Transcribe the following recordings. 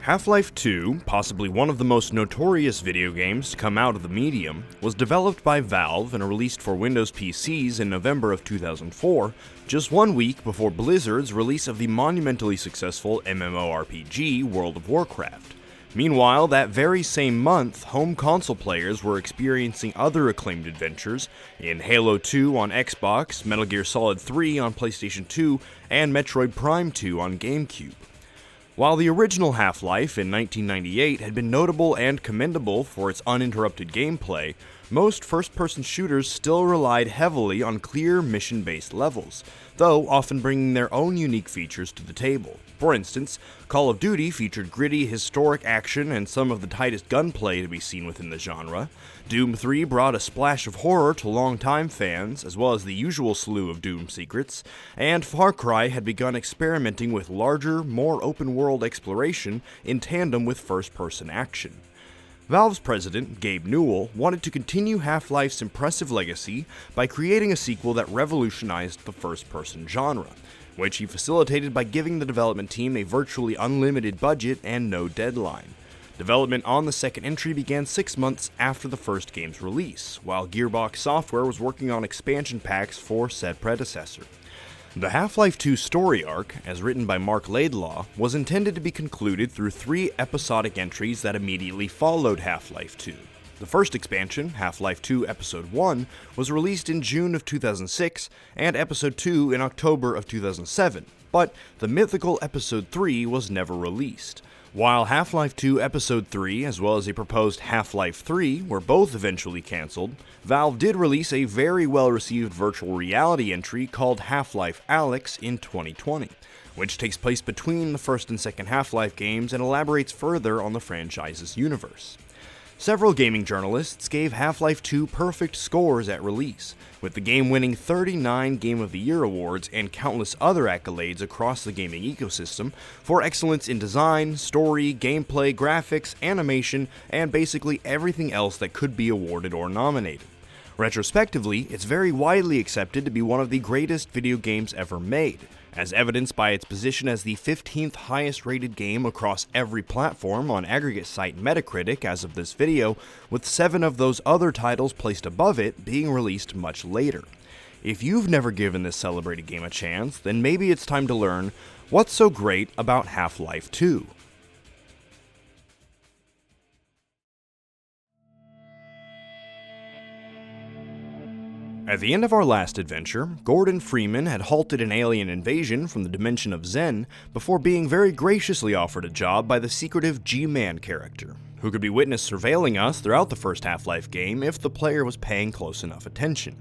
Half-Life 2, possibly one of the most notorious video games to come out of the medium, was developed by Valve and released for Windows PCs in November of 2004, just 1 week before Blizzard's release of the monumentally successful MMORPG World of Warcraft. Meanwhile, that very same month, home console players were experiencing other acclaimed adventures in Halo 2 on Xbox, Metal Gear Solid 3 on PlayStation 2, and Metroid Prime 2 on GameCube. While the original Half-Life in 1998 had been notable and commendable for its uninterrupted gameplay, most first-person shooters still relied heavily on clear mission-based levels, though often bringing their own unique features to the table. For instance, Call of Duty featured gritty, historic action and some of the tightest gunplay to be seen within the genre. Doom 3 brought a splash of horror to longtime fans, as well as the usual slew of Doom secrets, and Far Cry had begun experimenting with larger, more open-world exploration in tandem with first-person action. Valve's president, Gabe Newell, wanted to continue Half-Life's impressive legacy by creating a sequel that revolutionized the first-person genre, which he facilitated by giving the development team a virtually unlimited budget and no deadline. Development on the second entry began 6 months after the first game's release, while Gearbox Software was working on expansion packs for said predecessor. The Half-Life 2 story arc, as written by Mark Laidlaw, was intended to be concluded through 3 episodic entries that immediately followed Half-Life 2. The first expansion, Half-Life 2 Episode 1, was released in June of 2006, and Episode 2 in October of 2007, but the mythical Episode 3 was never released. While Half-Life 2 Episode 3, as well as a proposed Half-Life 3, were both eventually cancelled, Valve did release a very well-received virtual reality entry called Half-Life Alyx in 2020, which takes place between the first and second Half-Life games and elaborates further on the franchise's universe. Several gaming journalists gave Half-Life 2 perfect scores at release, with the game winning 39 Game of the Year awards and countless other accolades across the gaming ecosystem for excellence in design, story, gameplay, graphics, animation, and basically everything else that could be awarded or nominated. Retrospectively, it's very widely accepted to be one of the greatest video games ever made, as evidenced by its position as the 15th highest rated game across every platform on aggregate site Metacritic as of this video, with 7 of those other titles placed above it being released much later. If you've never given this celebrated game a chance, then maybe it's time to learn what's so great about Half-Life 2. At the end of our last adventure, Gordon Freeman had halted an alien invasion from the dimension of Zen before being very graciously offered a job by the secretive G-Man character, who could be witnessed surveilling us throughout the first Half-Life game if the player was paying close enough attention.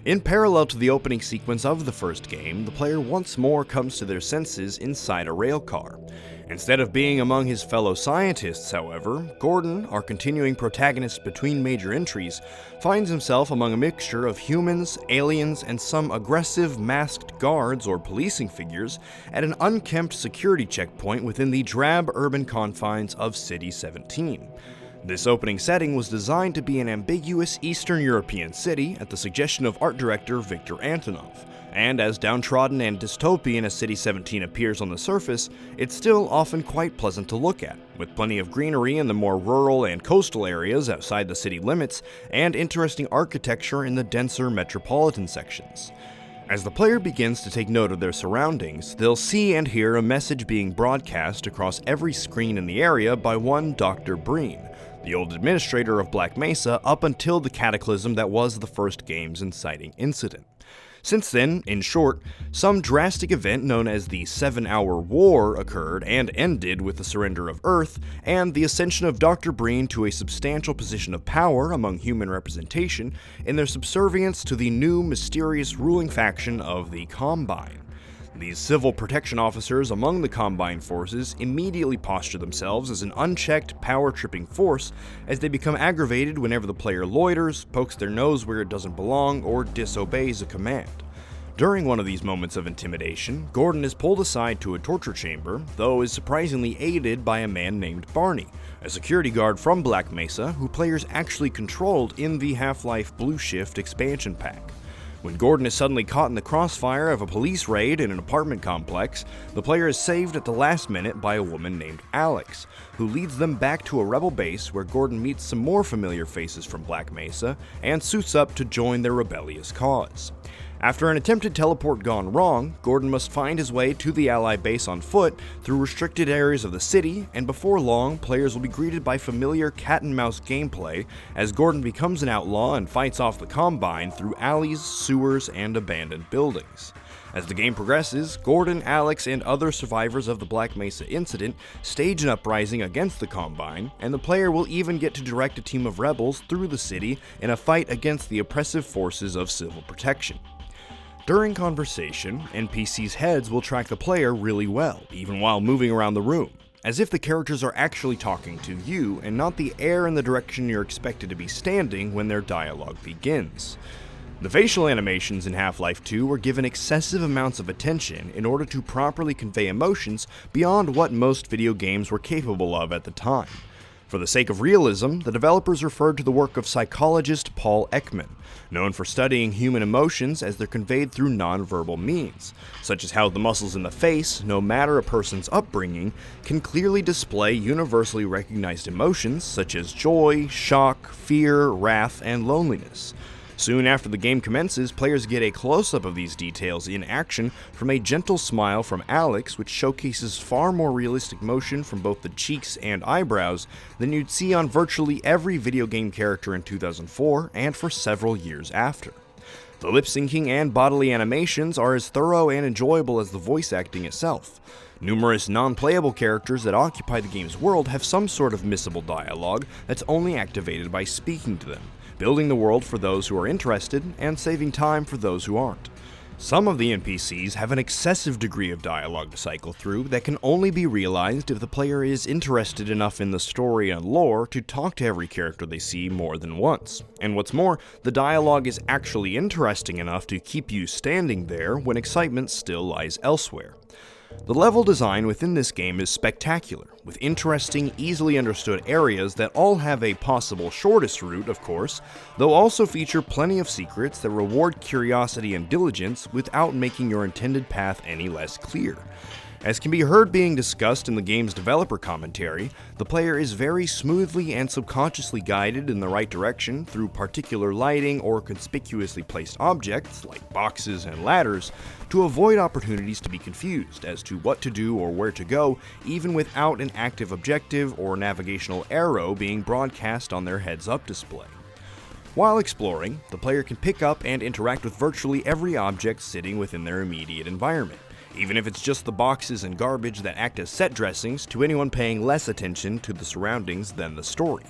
In parallel to the opening sequence of the first game, the player once more comes to their senses inside a railcar. Instead of being among his fellow scientists, however, Gordon, our continuing protagonist between major entries, finds himself among a mixture of humans, aliens, and some aggressive masked guards or policing figures at an unkempt security checkpoint within the drab urban confines of City 17. This opening setting was designed to be an ambiguous Eastern European city at the suggestion of art director Viktor Antonov, and as downtrodden and dystopian as City 17 appears on the surface, it's still often quite pleasant to look at, with plenty of greenery in the more rural and coastal areas outside the city limits, and interesting architecture in the denser metropolitan sections. As the player begins to take note of their surroundings, they'll see and hear a message being broadcast across every screen in the area by one Dr. Breen, the old administrator of Black Mesa up until the cataclysm that was the first game's inciting incident. Since then, in short, some drastic event known as the 7-Hour War occurred and ended with the surrender of Earth and the ascension of Dr. Breen to a substantial position of power among human representation in their subservience to the new mysterious ruling faction of the Combine. These civil protection officers among the Combine forces immediately posture themselves as an unchecked, power-tripping force as they become aggravated whenever the player loiters, pokes their nose where it doesn't belong, or disobeys a command. During one of these moments of intimidation, Gordon is pulled aside to a torture chamber, though is surprisingly aided by a man named Barney, a security guard from Black Mesa who players actually controlled in the Half-Life Blue Shift expansion pack. When Gordon is suddenly caught in the crossfire of a police raid in an apartment complex, the player is saved at the last minute by a woman named Alex, who leads them back to a rebel base where Gordon meets some more familiar faces from Black Mesa and suits up to join their rebellious cause. After an attempted teleport gone wrong, Gordon must find his way to the Ally base on foot through restricted areas of the city, and before long, players will be greeted by familiar cat-and-mouse gameplay as Gordon becomes an outlaw and fights off the Combine through alleys, sewers, and abandoned buildings. As the game progresses, Gordon, Alex, and other survivors of the Black Mesa incident stage an uprising against the Combine, and the player will even get to direct a team of rebels through the city in a fight against the oppressive forces of civil protection. During conversation, NPCs' heads will track the player really well, even while moving around the room, as if the characters are actually talking to you and not the air in the direction you're expected to be standing when their dialogue begins. The facial animations in Half-Life 2 were given excessive amounts of attention in order to properly convey emotions beyond what most video games were capable of at the time. For the sake of realism, the developers referred to the work of psychologist Paul Ekman, known for studying human emotions as they're conveyed through nonverbal means, such as how the muscles in the face, no matter a person's upbringing, can clearly display universally recognized emotions such as joy, shock, fear, wrath, and loneliness. Soon after the game commences, players get a close-up of these details in action from a gentle smile from Alex, which showcases far more realistic motion from both the cheeks and eyebrows than you'd see on virtually every video game character in 2004 and for several years after. The lip-syncing and bodily animations are as thorough and enjoyable as the voice acting itself. Numerous non-playable characters that occupy the game's world have some sort of missable dialogue that's only activated by speaking to them, building the world for those who are interested and saving time for those who aren't. Some of the NPCs have an excessive degree of dialogue to cycle through that can only be realized if the player is interested enough in the story and lore to talk to every character they see more than once. And what's more, the dialogue is actually interesting enough to keep you standing there when excitement still lies elsewhere. The level design within this game is spectacular, with interesting, easily understood areas that all have a possible shortest route, of course, though also feature plenty of secrets that reward curiosity and diligence without making your intended path any less clear. As can be heard being discussed in the game's developer commentary, the player is very smoothly and subconsciously guided in the right direction through particular lighting or conspicuously placed objects, like boxes and ladders, to avoid opportunities to be confused as to what to do or where to go, even without an active objective or navigational arrow being broadcast on their heads-up display. While exploring, the player can pick up and interact with virtually every object sitting within their immediate environment, even if it's just the boxes and garbage that act as set dressings to anyone paying less attention to the surroundings than the story.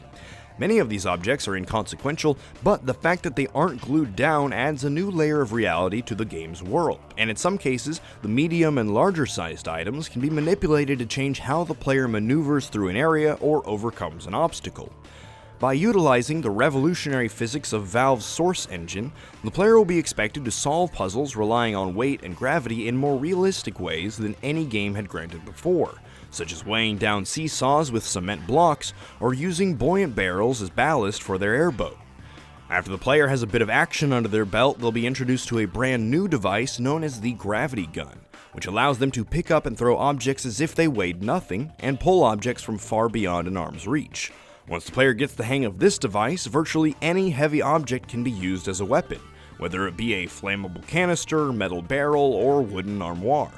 Many of these objects are inconsequential, but the fact that they aren't glued down adds a new layer of reality to the game's world, and in some cases, the medium and larger sized items can be manipulated to change how the player maneuvers through an area or overcomes an obstacle. By utilizing the revolutionary physics of Valve's Source engine, the player will be expected to solve puzzles relying on weight and gravity in more realistic ways than any game had granted before, such as weighing down seesaws with cement blocks or using buoyant barrels as ballast for their airboat. After the player has a bit of action under their belt, they'll be introduced to a brand new device known as the gravity gun, which allows them to pick up and throw objects as if they weighed nothing and pull objects from far beyond an arm's reach. Once the player gets the hang of this device, virtually any heavy object can be used as a weapon, whether it be a flammable canister, metal barrel, or wooden armoire.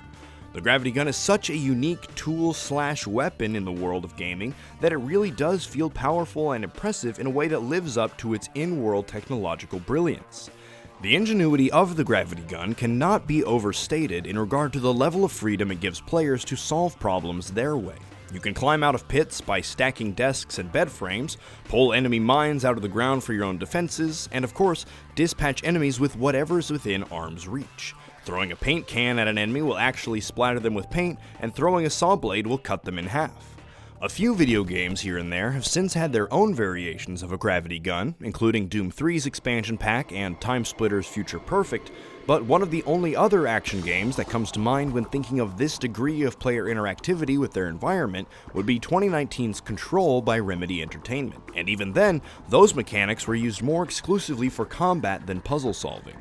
The gravity gun is such a unique tool/weapon in the world of gaming that it really does feel powerful and impressive in a way that lives up to its in-world technological brilliance. The ingenuity of the gravity gun cannot be overstated in regard to the level of freedom it gives players to solve problems their way. You can climb out of pits by stacking desks and bed frames, pull enemy mines out of the ground for your own defenses, and of course, dispatch enemies with whatever's within arm's reach. Throwing a paint can at an enemy will actually splatter them with paint, and throwing a saw blade will cut them in half. A few video games here and there have since had their own variations of a gravity gun, including Doom 3's expansion pack and Timesplitter's Future Perfect, but one of the only other action games that comes to mind when thinking of this degree of player interactivity with their environment would be 2019's Control by Remedy Entertainment, and even then, those mechanics were used more exclusively for combat than puzzle solving.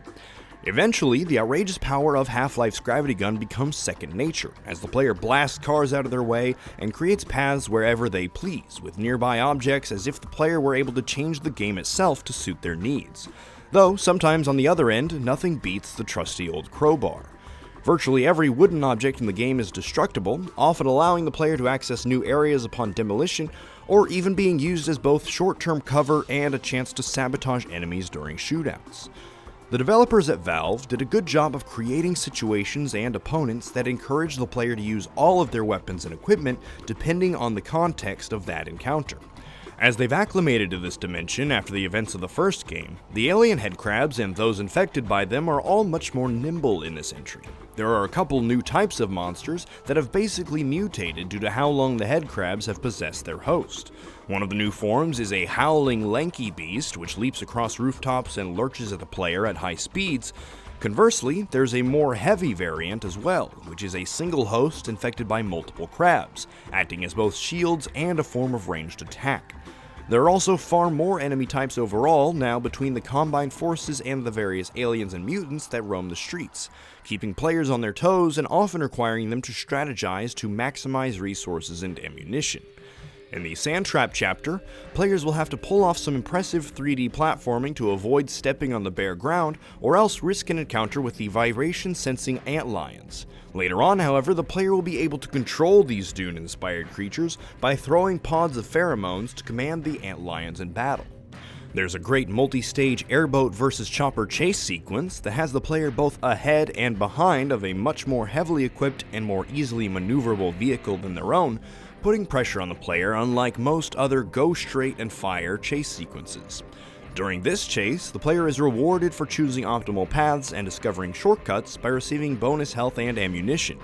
Eventually, the outrageous power of Half-Life's gravity gun becomes second nature, as the player blasts cars out of their way and creates paths wherever they please, with nearby objects as if the player were able to change the game itself to suit their needs. Though, sometimes on the other end, nothing beats the trusty old crowbar. Virtually every wooden object in the game is destructible, often allowing the player to access new areas upon demolition, or even being used as both short-term cover and a chance to sabotage enemies during shootouts. The developers at Valve did a good job of creating situations and opponents that encourage the player to use all of their weapons and equipment depending on the context of that encounter. As they've acclimated to this dimension after the events of the first game, the alien headcrabs and those infected by them are all much more nimble in this entry. There are a couple new types of monsters that have basically mutated due to how long the headcrabs have possessed their host. One of the new forms is a howling, lanky beast which leaps across rooftops and lurches at the player at high speeds. Conversely, there's a more heavy variant as well, which is a single host infected by multiple crabs, acting as both shields and a form of ranged attack. There are also far more enemy types overall now between the combined forces and the various aliens and mutants that roam the streets, keeping players on their toes and often requiring them to strategize to maximize resources and ammunition. In the Sand Trap chapter, players will have to pull off some impressive 3D platforming to avoid stepping on the bare ground, or else risk an encounter with the vibration-sensing antlions. Later on, however, the player will be able to control these Dune-inspired creatures by throwing pods of pheromones to command the antlions in battle. There's a great multi-stage airboat versus chopper chase sequence that has the player both ahead and behind of a much more heavily equipped and more easily maneuverable vehicle than their own, putting pressure on the player unlike most other go straight and fire chase sequences. During this chase, the player is rewarded for choosing optimal paths and discovering shortcuts by receiving bonus health and ammunition.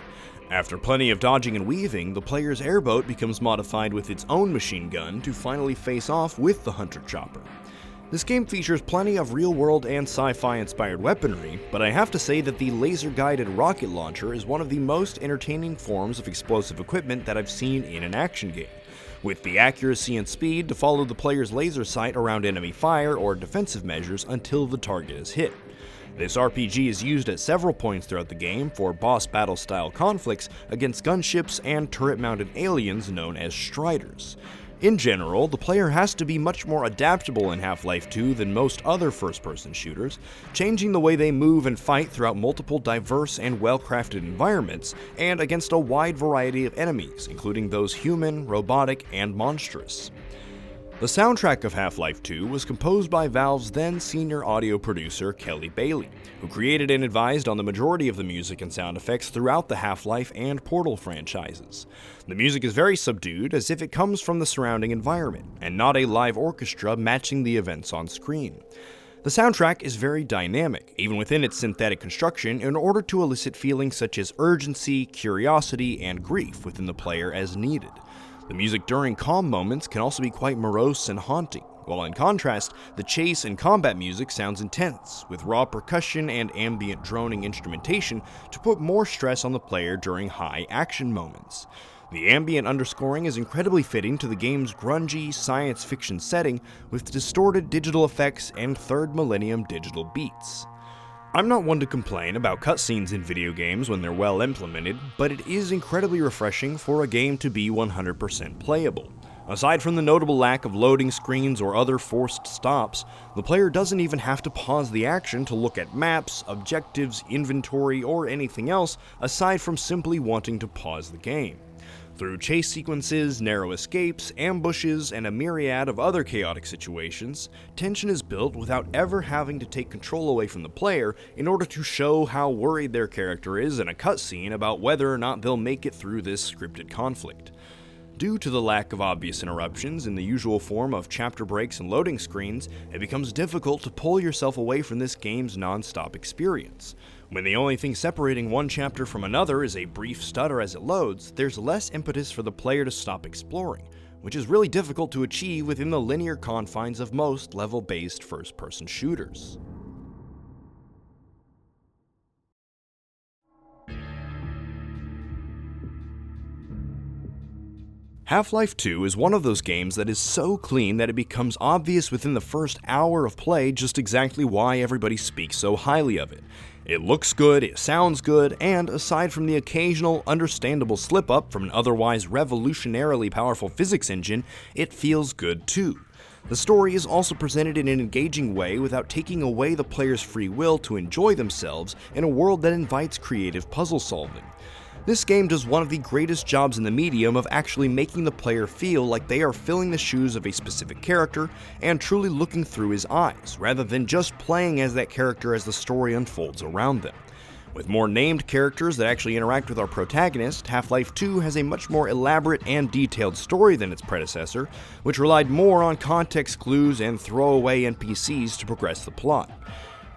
After plenty of dodging and weaving, the player's airboat becomes modified with its own machine gun to finally face off with the hunter chopper. This game features plenty of real-world and sci-fi inspired weaponry, but I have to say that the laser-guided rocket launcher is one of the most entertaining forms of explosive equipment that I've seen in an action game, with the accuracy and speed to follow the player's laser sight around enemy fire or defensive measures until the target is hit. This RPG is used at several points throughout the game for boss battle style conflicts against gunships and turret-mounted aliens known as Striders. In general, the player has to be much more adaptable in Half-Life 2 than most other first-person shooters, changing the way they move and fight throughout multiple diverse and well-crafted environments, and against a wide variety of enemies, including those human, robotic, and monstrous. The soundtrack of Half-Life 2 was composed by Valve's then senior audio producer Kelly Bailey, who created and advised on the majority of the music and sound effects throughout the Half-Life and Portal franchises. The music is very subdued, as if it comes from the surrounding environment, and not a live orchestra matching the events on screen. The soundtrack is very dynamic, even within its synthetic construction, in order to elicit feelings such as urgency, curiosity, and grief within the player as needed. The music during calm moments can also be quite morose and haunting, while in contrast, the chase and combat music sounds intense, with raw percussion and ambient droning instrumentation to put more stress on the player during high action moments. The ambient underscoring is incredibly fitting to the game's grungy science fiction setting, with distorted digital effects and third millennium digital beats. I'm not one to complain about cutscenes in video games when they're well implemented, but it is incredibly refreshing for a game to be 100% playable. Aside from the notable lack of loading screens or other forced stops, the player doesn't even have to pause the action to look at maps, objectives, inventory, or anything else aside from simply wanting to pause the game. Through chase sequences, narrow escapes, ambushes, and a myriad of other chaotic situations, tension is built without ever having to take control away from the player in order to show how worried their character is in a cutscene about whether or not they'll make it through this scripted conflict. Due to the lack of obvious interruptions in the usual form of chapter breaks and loading screens, it becomes difficult to pull yourself away from this game's non-stop experience. When the only thing separating one chapter from another is a brief stutter as it loads, there's less impetus for the player to stop exploring, which is really difficult to achieve within the linear confines of most level-based first-person shooters. Half-Life 2 is one of those games that is so clean that it becomes obvious within the first hour of play just exactly why everybody speaks so highly of it. It looks good, it sounds good, and aside from the occasional, understandable slip-up from an otherwise revolutionarily powerful physics engine, it feels good too. The story is also presented in an engaging way without taking away the player's free will to enjoy themselves in a world that invites creative puzzle solving. This game does one of the greatest jobs in the medium of actually making the player feel like they are filling the shoes of a specific character and truly looking through his eyes, rather than just playing as that character as the story unfolds around them. With more named characters that actually interact with our protagonist, Half-Life 2 has a much more elaborate and detailed story than its predecessor, which relied more on context clues and throwaway NPCs to progress the plot.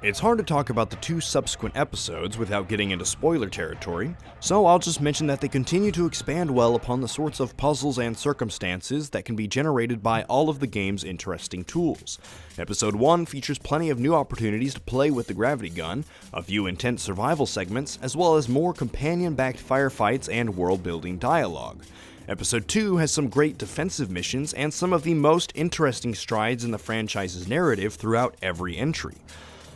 It's hard to talk about the 2 subsequent episodes without getting into spoiler territory, so I'll just mention that they continue to expand well upon the sorts of puzzles and circumstances that can be generated by all of the game's interesting tools. Episode 1 features plenty of new opportunities to play with the gravity gun, a few intense survival segments, as well as more companion-backed firefights and world-building dialogue. Episode 2 has some great defensive missions and some of the most interesting strides in the franchise's narrative throughout every entry.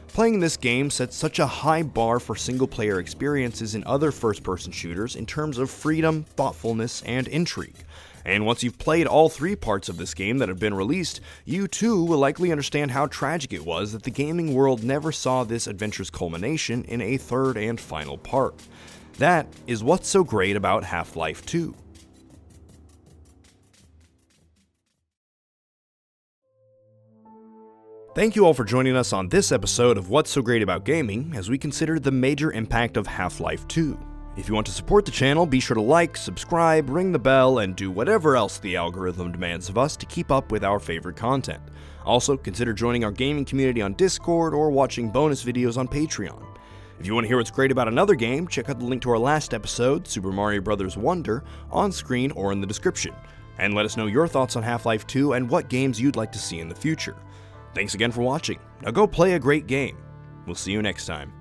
Playing this game sets such a high bar for single-player experiences in other first-person shooters in terms of freedom, thoughtfulness, and intrigue. And once you've played all 3 parts of this game that have been released, you too will likely understand how tragic it was that the gaming world never saw this adventure's culmination in a 3rd and final part. That is what's so great about Half-Life 2. Thank you all for joining us on this episode of What's So Great About Gaming as we consider the major impact of Half-Life 2. If you want to support the channel, be sure to like, subscribe, ring the bell, and do whatever else the algorithm demands of us to keep up with our favorite content. Also, consider joining our gaming community on Discord or watching bonus videos on Patreon. If you want to hear what's great about another game, check out the link to our last episode, Super Mario Bros. Wonder, on screen or in the description. And let us know your thoughts on Half-Life 2 and what games you'd like to see in the future. Thanks again for watching. Now go play a great game. We'll see you next time.